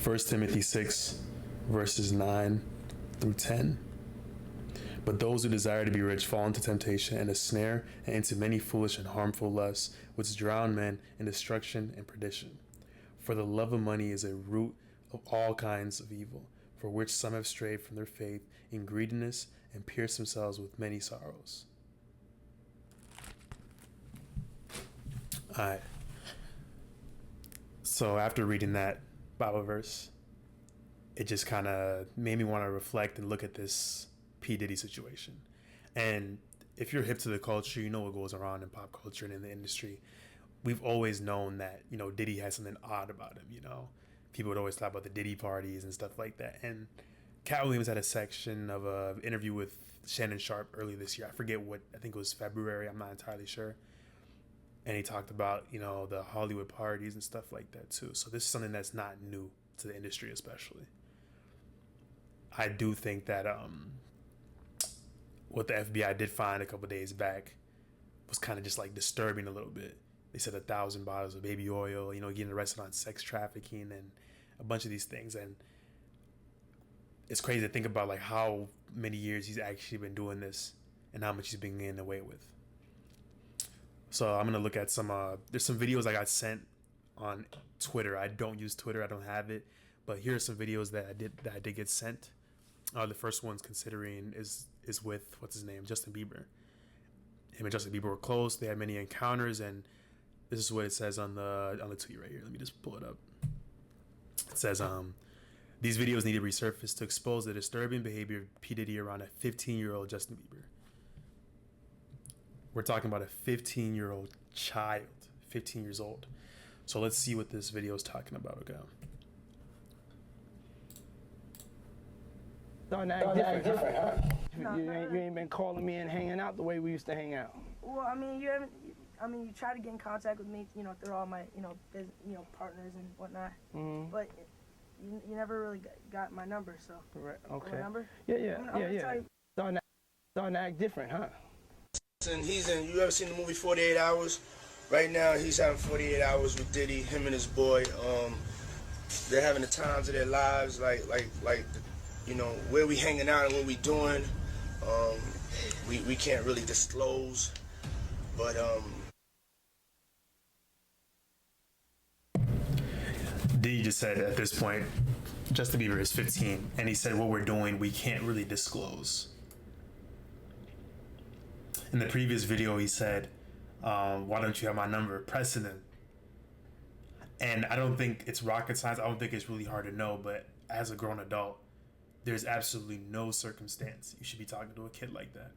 First Timothy 6, verses 9 through 10. But those who desire to be rich fall into temptation and a snare, and into many foolish and harmful lusts, which drown men in destruction and perdition. For the love of money is a root of all kinds of evil, for which some have strayed from their faith in greediness and pierced themselves with many sorrows. Alright. So after reading that Bible verse, it just kind of made me want to reflect and look at this P. Diddy situation. And if you're hip to the culture, you know what goes around in pop culture and in the industry. We've always known that, Diddy has something odd about him, People would always talk about the Diddy parties and stuff like that. And Cat Williams had a section of an interview with Shannon Sharpe earlier this year. I forget what, I think it was February. I'm not entirely sure. And he talked about, the Hollywood parties and stuff like that too. So this is something that's not new to the industry especially. I do think that what the FBI did find a couple days back was kind of just like disturbing a little bit. They said 1,000 bottles of baby oil, getting arrested on sex trafficking and a bunch of these things. And it's crazy to think about like how many years he's actually been doing this and how much he's been getting away with. So I'm going to look at there's some videos I got sent on Twitter. I don't use Twitter. I don't have it. But here are some videos that I did get sent. The first one's considering is with, what's his name? Justin Bieber. Him and Justin Bieber were close. They had many encounters, and this is what it says on the tweet right here. Let me just pull it up. It says, these videos need to resurface to expose the disturbing behavior of P. Diddy around a 15-year-old Justin Bieber. We're talking about a 15-year-old child, 15 years old. So let's see what this video is talking about, okay? Starting to act different, huh? You ain't been calling me and hanging out the way we used to hang out. Well, I mean, you haven't. I mean, you tried to get in contact with me, through all my, partners and whatnot. Mm-hmm. But you never really got my number, so. Right. Okay. My number? Yeah. Starting to act different, huh? And you ever seen the movie 48 Hours? Right now, he's having 48 hours with Diddy, him and his boy. They're having the times of their lives, like where we hanging out and what we doing. We can't really disclose, but Diddy just said at this point, Justin Bieber is 15, and he said what we're doing we can't really disclose. In the previous video, he said, why don't you have my number? Pressing him. And I don't think it's rocket science. I don't think it's really hard to know, but as a grown adult, there's absolutely no circumstance you should be talking to a kid like that.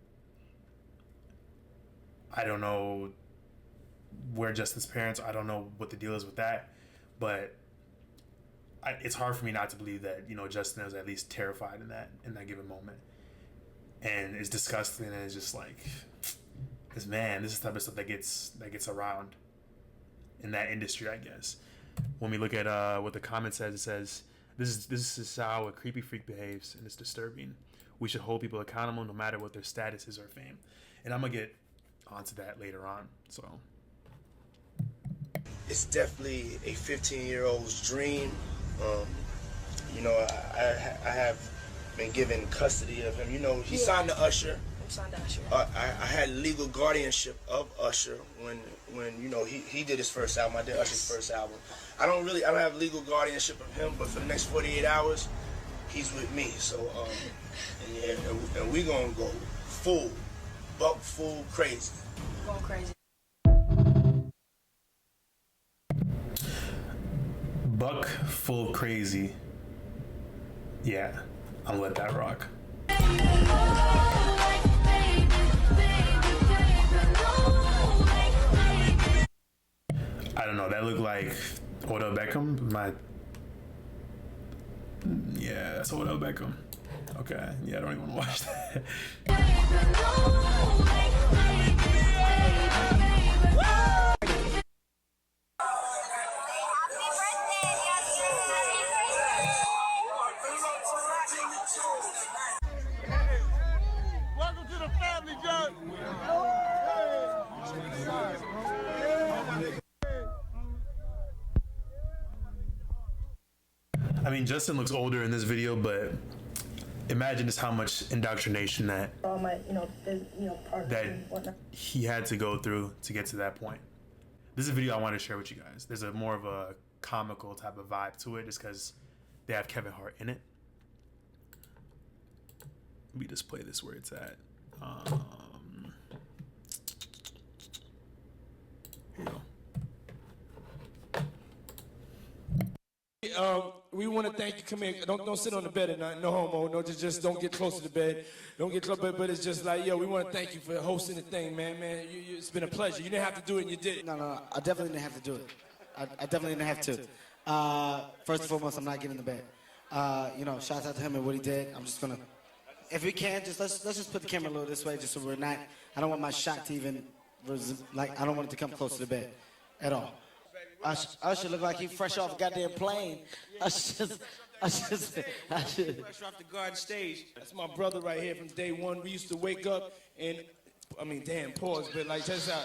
I don't know where Justin's parents, I don't know what the deal is with that, but it's hard for me not to believe that, Justin was at least terrified in that given moment. And it's disgusting, and it's just like, this is the type of stuff that gets around in that industry, I guess. When we look at what the comment says, it says, this is how a creepy freak behaves, and it's disturbing. We should hold people accountable no matter what their status is or fame. And I'm going to get onto that later on. So it's definitely a 15-year-old's dream. I have been given custody of him. He signed to Usher. Signed to Usher. I had legal guardianship of Usher when he did his first album. I did Usher's first album. I don't have legal guardianship of him, but for the next 48 hours, he's with me. So and we gonna go full crazy. Going crazy. Buck full crazy. Yeah, I'll let that rock. I don't know, that looked like Odell Beckham. Yeah, that's Odell Beckham. Okay, yeah, I don't even want to watch that. Welcome to the family, John. I mean, Justin looks older in this video, but imagine just how much indoctrination that all my, partners that and whatnot. he had to go through to get to that point. This is a video I want to share with you guys. There's a more of a comical type of vibe to it, just because they have Kevin Hart in it. Let me just play this where it's at. Here you go. We want to thank you. Come here. Don't sit on the bed at night. No homo. No, just don't get close to the bed. Don't get close. But it's just like, yo, we want to thank you for hosting the thing, man. It's been a pleasure. You didn't have to do it, and you did it. No. I definitely didn't have to do it. I definitely didn't have to. First and foremost, I'm not getting in the bed. Shout out to him and what he did. I'm just gonna, if we can, let's just put the camera a little this way, just so we're not. I don't want my shot to even, I don't want it to come close to the bed, at all. I should look like he fresh off a goddamn plane. I should. Fresh off the garden stage. That's my brother right here from day one. We used to wake up and, damn, pause, but like, check this out.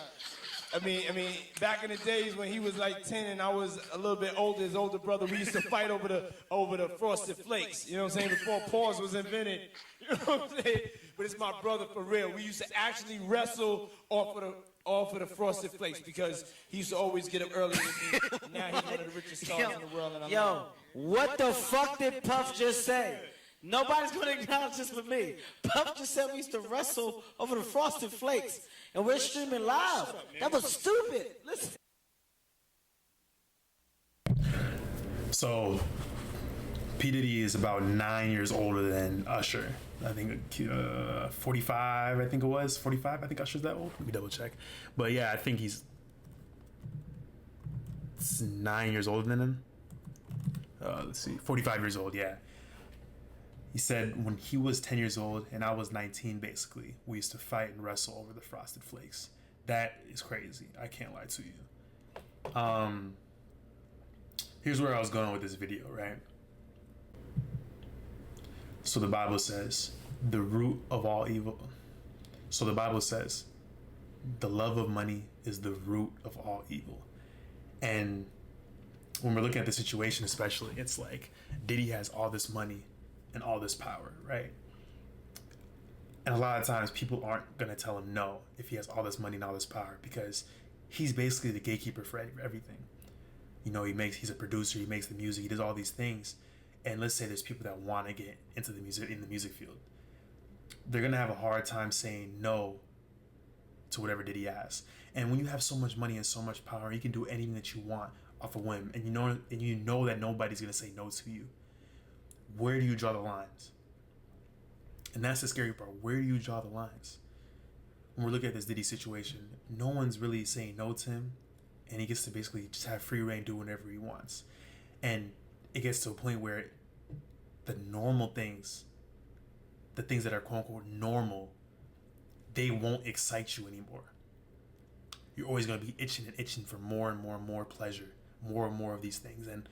Back in the days when he was like 10 and I was a little bit older, his older brother, we used to fight over the Frosted Flakes. You know what I'm saying? Before pause was invented. You know what I'm saying? But it's my brother for real. We used to actually wrestle off of the Frosted Flakes because he used to always get up early with me. Now he's one of the richest stars in the world. And What the fuck did Puff just say? Nobody's gonna acknowledge this but me. Puff just said we used to wrestle over the Frosted Flakes, and we're streaming live. That was stupid. Listen. So, P. Diddy is about 9 years older than Usher. I think 45, I think it was. 45, I think Usher's that old. Let me double check. But yeah, I think he's 9 years older than him. Let's see, 45 years old, yeah. He said when he was 10 years old and I was 19, basically, we used to fight and wrestle over the Frosted Flakes. That is crazy. I can't lie to you. Here's where I was going with this video, right? So the Bible says, the root of all evil. So the Bible says, the love of money is the root of all evil. And when we're looking at the situation especially, it's like Diddy has all this money and all this power, right? And a lot of times people aren't going to tell him no if he has all this money and all this power, because he's basically the gatekeeper for everything. He's a producer, he makes the music, he does all these things. And let's say there's people that want to get into the music field. They're going to have a hard time saying no to whatever Diddy has. And when you have so much money and so much power, you can do anything that you want off a whim, and you know that nobody's going to say no to you. Where do you draw the lines? And that's the scary part. Where do you draw the lines? When we're looking at this Diddy situation, no one's really saying no to him, and he gets to basically just have free reign, do whatever he wants. And it gets to a point where the normal things, the things that are quote unquote normal, they won't excite you anymore. You're always going to be itching for more and more and more pleasure, more and more of these things. And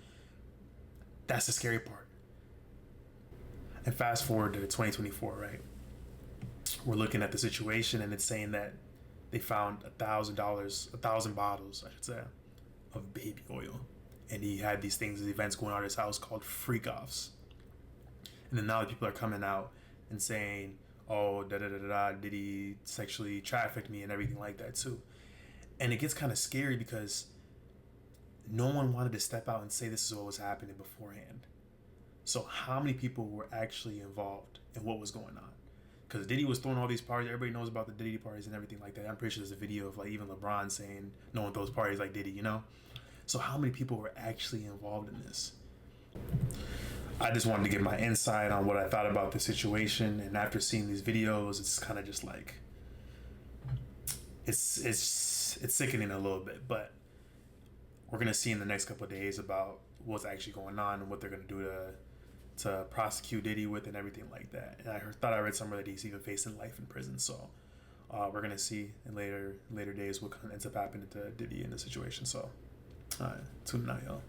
that's the scary part. And fast forward to 2024, right? We're looking at the situation, and it's saying that they found $1,000, 1,000 bottles, I should say, of baby oil. And he had these events going on at his house called freak-offs. And then now the people are coming out and saying, oh, did he sexually trafficked me and everything like that too. And it gets kind of scary because no one wanted to step out and say this is what was happening beforehand. So how many people were actually involved in what was going on? Because Diddy was throwing all these parties. Everybody knows about the Diddy parties and everything like that. I'm pretty sure there's a video of like even LeBron saying no one throws parties like Diddy, So how many people were actually involved in this? I just wanted to give my insight on what I thought about the situation. And after seeing these videos, it's kind of just like, it's sickening a little bit. But we're going to see in the next couple of days about what's actually going on and what they're going to do to prosecute Diddy with and everything like that. And I thought I read somewhere that he's even facing life in prison. So we're going to see in later days what kind of ends up happening to Diddy in the situation. So tune in out, y'all.